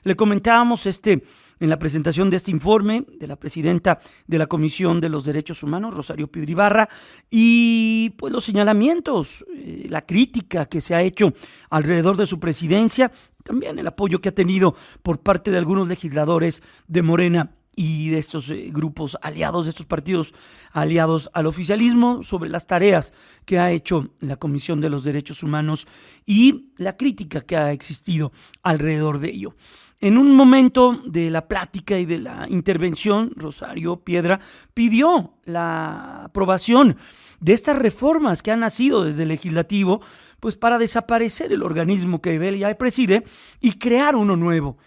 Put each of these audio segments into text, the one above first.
Le comentábamos en la presentación de este informe de la presidenta de la Comisión de los Derechos Humanos, Rosario Piedra Ibarra, y pues los señalamientos, la crítica que se ha hecho alrededor de su presidencia, también el apoyo que ha tenido por parte de algunos legisladores de Morena y de estos grupos aliados, de estos partidos aliados al oficialismo, sobre las tareas que ha hecho la Comisión de los Derechos Humanos y la crítica que ha existido alrededor de ello. En un momento de la plática y de la intervención, Rosario Piedra pidió la aprobación de estas reformas que han nacido desde el legislativo, pues para desaparecer el organismo que ella preside y crear uno nuevo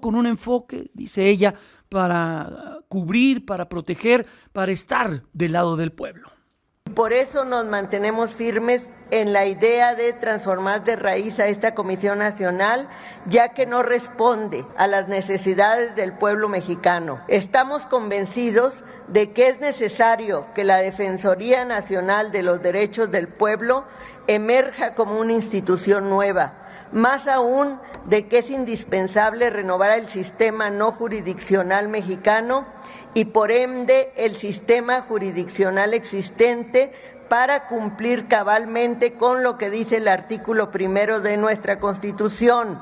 con un enfoque, dice ella, para cubrir, para proteger, para estar del lado del pueblo. Por eso nos mantenemos firmes en la idea de transformar de raíz a esta Comisión Nacional, ya que no responde a las necesidades del pueblo mexicano. Estamos convencidos de que es necesario que la Defensoría Nacional de los Derechos del Pueblo emerja como una institución nueva. Más aún de que es indispensable renovar el sistema no jurisdiccional mexicano y por ende el sistema jurisdiccional existente para cumplir cabalmente con lo que dice el artículo 1 de nuestra Constitución.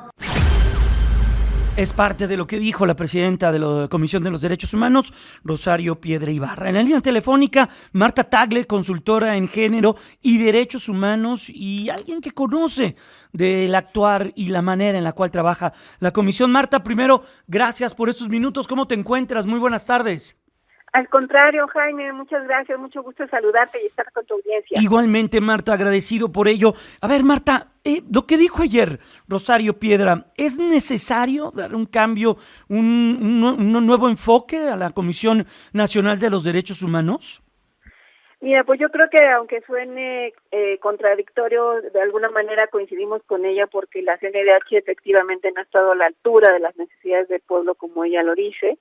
Es parte de lo que dijo la presidenta de la Comisión de los Derechos Humanos, Rosario Piedra Ibarra. En la línea telefónica, Marta Tagle, consultora en género y derechos humanos y alguien que conoce del actuar y la manera en la cual trabaja la Comisión. Marta, primero, gracias por estos minutos. ¿Cómo te encuentras? Muy buenas tardes. Al contrario, Jaime, muchas gracias, mucho gusto saludarte y estar con tu audiencia. Igualmente, Marta, agradecido por ello. A ver, Marta, lo que dijo ayer Rosario Piedra, ¿es necesario dar un cambio, un nuevo enfoque a la Comisión Nacional de los Derechos Humanos? Mira, pues yo creo que aunque suene contradictorio, de alguna manera coincidimos con ella porque la CNDH efectivamente no ha estado a la altura de las necesidades del pueblo, como ella lo dice,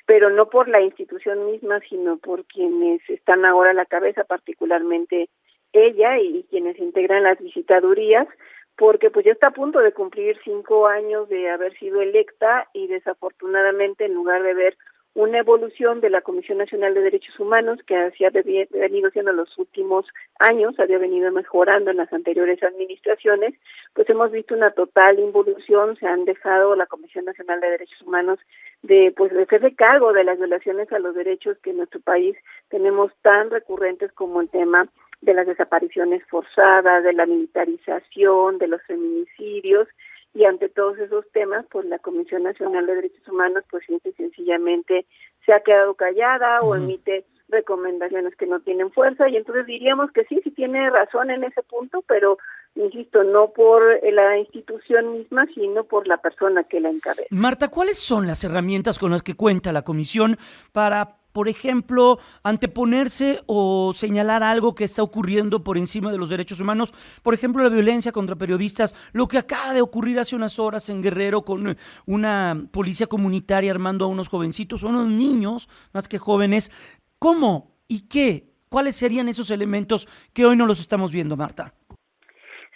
pero no por la institución misma, sino por quienes están ahora a la cabeza, particularmente ella y quienes integran las visitadurías, porque pues ya está a punto de cumplir 5 años de haber sido electa y desafortunadamente en lugar de ver una evolución de la Comisión Nacional de Derechos Humanos que había venido siendo en los últimos años, había venido mejorando en las anteriores administraciones, pues hemos visto una total involución. Se han dejado la Comisión Nacional de Derechos Humanos de hacerse cargo de las violaciones a los derechos que en nuestro país tenemos tan recurrentes como el tema de las desapariciones forzadas, de la militarización, de los feminicidios. Y ante todos esos temas, pues la Comisión Nacional de Derechos Humanos, pues simple y sencillamente se ha quedado callada o emite recomendaciones que no tienen fuerza, y entonces diríamos que sí tiene razón en ese punto, pero insisto, no por la institución misma, sino por la persona que la encabeza. Marta, ¿cuáles son las herramientas con las que cuenta la Comisión para, por ejemplo, anteponerse o señalar algo que está ocurriendo por encima de los derechos humanos? Por ejemplo, la violencia contra periodistas, lo que acaba de ocurrir hace unas horas en Guerrero con una policía comunitaria armando a unos jovencitos, unos niños más que jóvenes. ¿Cómo y qué? ¿Cuáles serían esos elementos que hoy no los estamos viendo, Marta?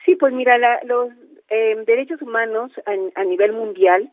Sí, pues mira, los derechos humanos a nivel mundial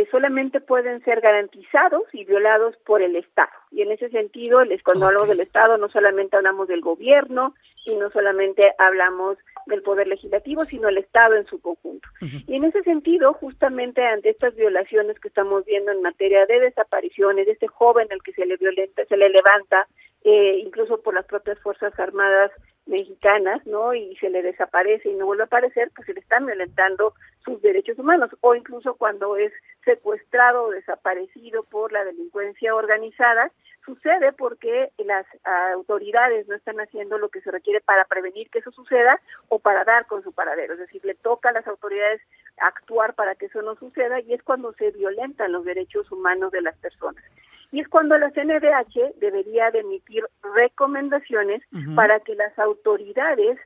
solamente pueden ser garantizados y violados por el Estado. Y en ese sentido, cuando hablamos del Estado, no solamente hablamos del gobierno y no solamente hablamos del Poder Legislativo, sino el Estado en su conjunto. Y en ese sentido, justamente ante estas violaciones que estamos viendo en materia de desapariciones, de este joven al que se le levanta, incluso por las propias Fuerzas Armadas mexicanas, ¿no? Y se le desaparece y no vuelve a aparecer, pues se le están violentando sus derechos humanos, o incluso cuando es secuestrado o desaparecido por la delincuencia organizada, sucede porque las autoridades no están haciendo lo que se requiere para prevenir que eso suceda o para dar con su paradero, es decir, le toca a las autoridades actuar para que eso no suceda, y es cuando se violentan los derechos humanos de las personas. Y es cuando la CNDH debería de emitir recomendaciones para que las autoridades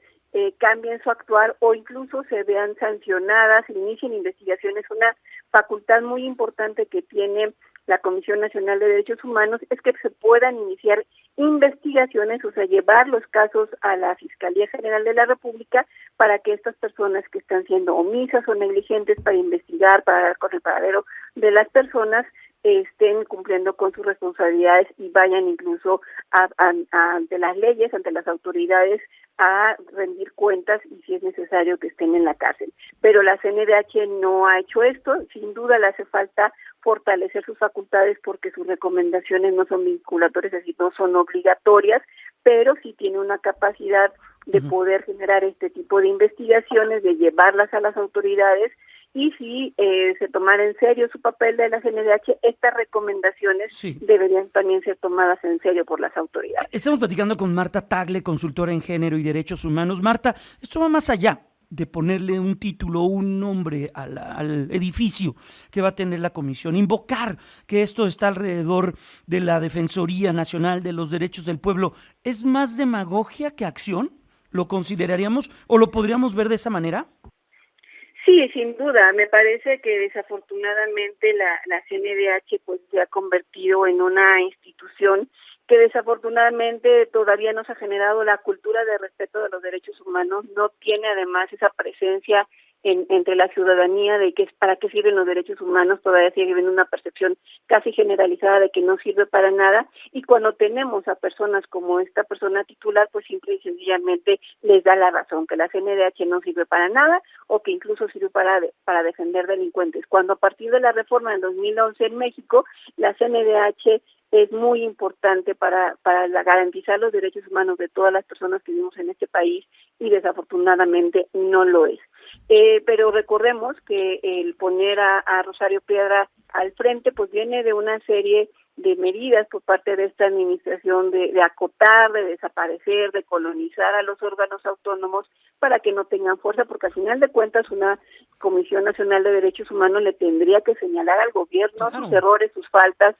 cambien su actuar o incluso se vean sancionadas, inicien investigaciones. Una facultad muy importante que tiene la Comisión Nacional de Derechos Humanos es que se puedan iniciar investigaciones, o sea, llevar los casos a la Fiscalía General de la República para que estas personas que están siendo omisas o negligentes para investigar, para dar con el paradero de las personas, estén cumpliendo con sus responsabilidades y vayan incluso ante las leyes, ante las autoridades, a rendir cuentas y si es necesario que estén en la cárcel. Pero la CNDH no ha hecho esto, sin duda le hace falta fortalecer sus facultades porque sus recomendaciones no son vinculatorias, es decir, no son obligatorias, pero sí tiene una capacidad de poder generar este tipo de investigaciones, de llevarlas a las autoridades, y si se tomara en serio su papel de la CNDH, estas recomendaciones deberían también ser tomadas en serio por las autoridades. Estamos platicando con Marta Tagle, consultora en género y derechos humanos. Marta, esto va más allá de ponerle un título, un nombre al edificio que va a tener la comisión, invocar que esto está alrededor de la Defensoría Nacional de los Derechos del Pueblo. ¿Es más demagogia que acción? ¿Lo consideraríamos o lo podríamos ver de esa manera? Sí, sin duda. Me parece que desafortunadamente la CNDH pues se ha convertido en una institución que desafortunadamente todavía no se ha generado la cultura de respeto de los derechos humanos, no tiene además esa presencia entre la ciudadanía de que es para qué sirven los derechos humanos, todavía sigue habiendo una percepción casi generalizada de que no sirve para nada, y cuando tenemos a personas como esta persona titular, pues simple y sencillamente les da la razón, que la CNDH no sirve para nada o que incluso sirve para defender delincuentes. Cuando a partir de la reforma del 2011 en México, la CNDH es muy importante para garantizar los derechos humanos de todas las personas que vivimos en este país y desafortunadamente no lo es. Pero recordemos que el poner a Rosario Piedra al frente pues viene de una serie de medidas por parte de esta administración de acotar, de desaparecer, de colonizar a los órganos autónomos para que no tengan fuerza, porque al final de cuentas una Comisión Nacional de Derechos Humanos le tendría que señalar al gobierno sus errores, sus faltas,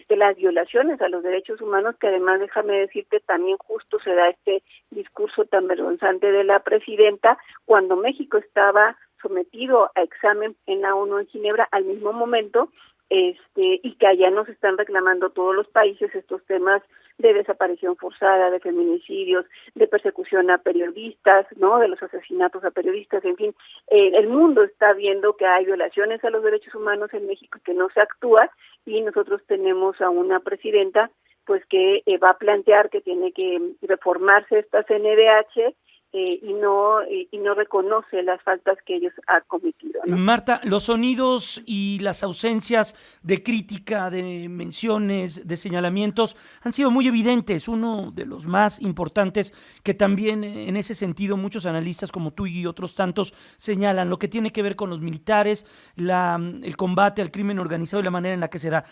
las violaciones a los derechos humanos, que además déjame decirte también justo se da este discurso tan vergonzante de la presidenta cuando México estaba sometido a examen en la ONU en Ginebra al mismo momento, y que allá nos están reclamando todos los países estos temas de desaparición forzada, de feminicidios, de persecución a periodistas, ¿no? De los asesinatos a periodistas, en fin, el mundo está viendo que hay violaciones a los derechos humanos en México y que no se actúa, y nosotros tenemos a una presidenta pues que va a plantear que tiene que reformarse esta CNDH y no reconoce las faltas que ellos han cometido, ¿no? Marta, los sonidos y las ausencias de crítica, de menciones, de señalamientos han sido muy evidentes. Uno de los más importantes que también en ese sentido muchos analistas como tú y otros tantos señalan, lo que tiene que ver con los militares, el combate al crimen organizado y la manera en la que se da.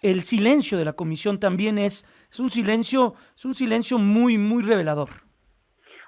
El silencio de la comisión también es un silencio muy, muy revelador.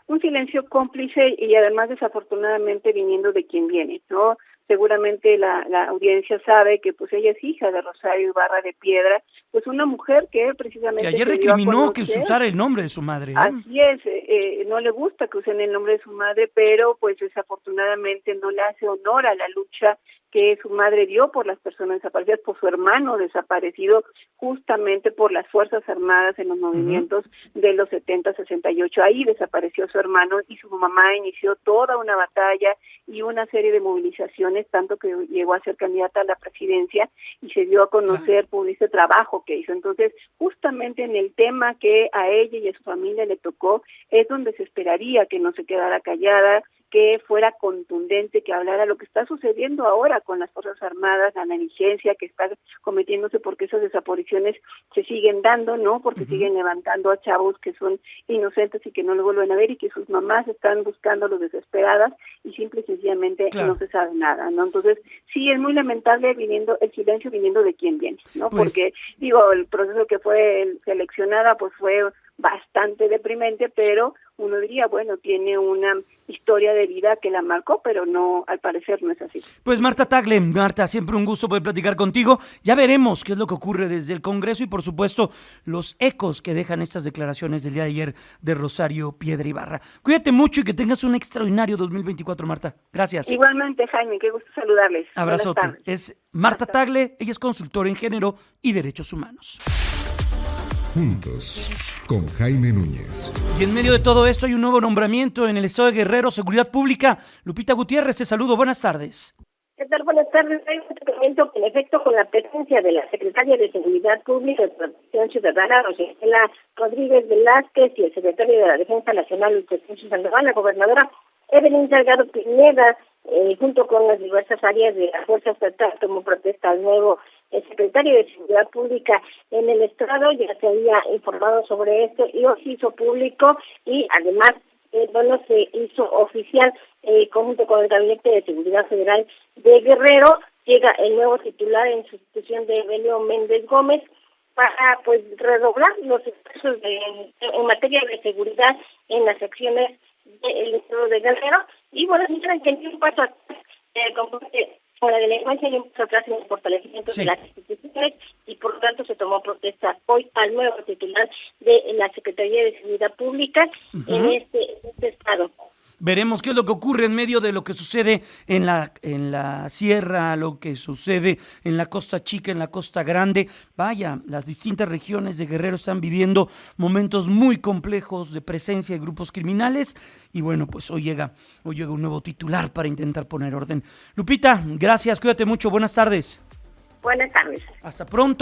Un silencio cómplice y además desafortunadamente viniendo de quien viene, ¿no? Seguramente la audiencia sabe que pues ella es hija de Rosario Ibarra de Piedra, pues una mujer que precisamente... Que ayer recriminó que se usara el nombre de su madre. Así es, no le gusta que usen el nombre de su madre, pero pues desafortunadamente no le hace honor a la lucha que su madre dio por las personas desaparecidas, por su hermano desaparecido, justamente por las Fuerzas Armadas en los movimientos de los 70, 68. Ahí desapareció su hermano y su mamá inició toda una batalla y una serie de movilizaciones, tanto que llegó a ser candidata a la presidencia y se dio a conocer por ese trabajo que hizo. Entonces, justamente en el tema que a ella y a su familia le tocó, es donde se esperaría que no se quedara callada, que fuera contundente, que hablara lo que está sucediendo ahora con las Fuerzas Armadas, la negligencia que está cometiéndose porque esas desapariciones se siguen dando, ¿no? Porque siguen levantando a chavos que son inocentes y que no lo vuelven a ver y que sus mamás están buscándolos desesperadas y simple y sencillamente no se sabe nada, ¿no? Entonces, sí, es muy lamentable el silencio viniendo de quien viene, ¿no? Porque, digo, el proceso que fue seleccionada pues fue bastante deprimente, pero uno diría, bueno, tiene una historia de vida que la marcó, pero no, al parecer no es así. Pues Marta Tagle, Marta, siempre un gusto poder platicar contigo. Ya veremos qué es lo que ocurre desde el Congreso y por supuesto los ecos que dejan estas declaraciones del día de ayer de Rosario Piedra Ibarra. Cuídate mucho y que tengas un extraordinario 2024, Marta. Gracias. Igualmente, Jaime, qué gusto saludarles. Abrazote. Es Marta Tagle, ella es consultora en género y derechos humanos. Juntos, con Jaime Núñez. Y en medio de todo esto hay un nuevo nombramiento en el estado de Guerrero, Seguridad Pública. Lupita Gutiérrez, te saludo, buenas tardes. ¿Qué tal? Buenas tardes. Hay un documento que en efecto con la presencia de la secretaria de Seguridad Pública y Protección Ciudadana, Rosela Rodríguez Velázquez, y el secretario de la Defensa Nacional, Luis Crescencio Sandoval, la gobernadora Evelyn Salgado Pineda, junto con las diversas áreas de la Fuerza Estatal, tomó protesta al nuevo secretario de Seguridad Pública en el Estado. Ya se había informado sobre esto y hoy se hizo público y además se hizo oficial conjunto con el Gabinete de Seguridad Federal de Guerrero. Llega el nuevo titular en sustitución de Evelio Méndez Gómez para redoblar los esfuerzos en materia de seguridad en las secciones del Estado de Guerrero. Y bueno, si que un paso atrás con la delincuencia y un paso atrás en el fortalecimiento de las instituciones, y por lo tanto se tomó protesta hoy al nuevo titular de la Secretaría de Seguridad Pública en este estado. Veremos qué es lo que ocurre en medio de lo que sucede en la sierra, lo que sucede en la Costa Chica, en la Costa Grande. Vaya, las distintas regiones de Guerrero están viviendo momentos muy complejos de presencia de grupos criminales y bueno, pues hoy llega un nuevo titular para intentar poner orden. Lupita, gracias, cuídate mucho, buenas tardes. Buenas tardes. Hasta pronto.